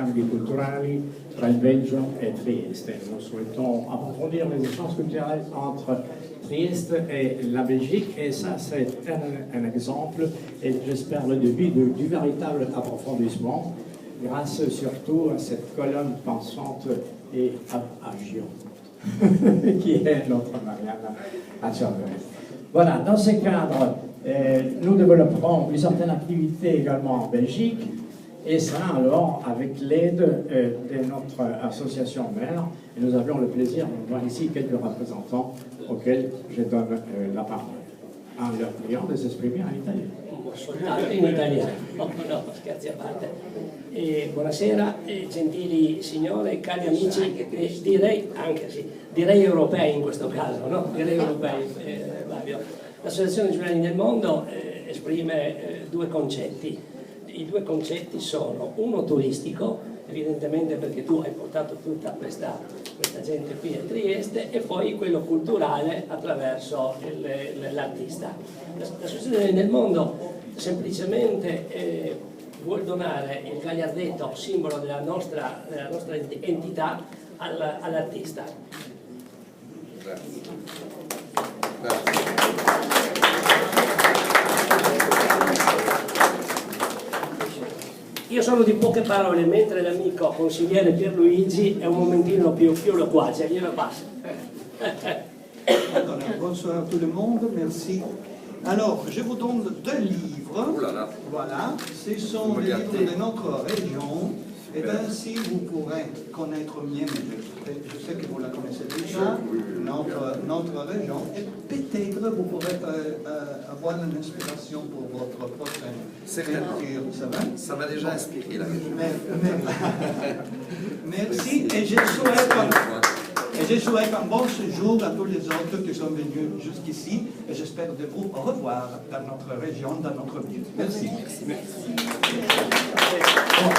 scambi culturali tra il Belgio et Trieste. Nous souhaitons approfondir les échanges culturels entre Trieste et la Belgique, et ça c'est un exemple, et j'espère le début du véritable approfondissement, grâce surtout à cette colonne pensante et agissante qui est notre Marianne à surveiller. Voilà, dans ce cadre, nous développerons une certaine activité également en Belgique, et ça alors avec l'aide de notre association mère. Et nous avions le plaisir de voir ici quelques représentants auxquels je donne la parole, en leur priant de s'esprimer en italien. Soltanto in italiano, no, scherzi a parte. Buonasera, gentili signore, cari amici, direi anche sì, direi europei in questo caso, no? Direi europei, Flavio. L'Associazione Giuliani del Mondo esprime due concetti. I due concetti sono uno turistico, evidentemente perché tu hai portato tutta questa gente qui a Trieste, e poi quello culturale attraverso l'artista. L'Associazione del Mondo semplicemente vuol donare il gagliardetto, simbolo della nostra entità, all'artista. Grazie. Grazie. Io sono di poche parole, mentre l'amico consigliere Pierluigi è un momentino più loquace, glielo passo. Bonsoir à tout le monde, merci. Alors, je vous donne deux livres. Oh là là. Voilà, ce sont des livres de notre région. Et ainsi, vous pourrez connaître mieux, je sais que vous la connaissez déjà, notre région. Et peut-être vous pourrez avoir une inspiration pour votre prochaine lecture. Ça va? Ça m'a déjà inspiré la région. Merci, et je souhaite un bon séjour à tous les autres qui sont venus jusqu'ici, et j'espère de vous revoir dans notre région, dans notre ville. Merci. Bon,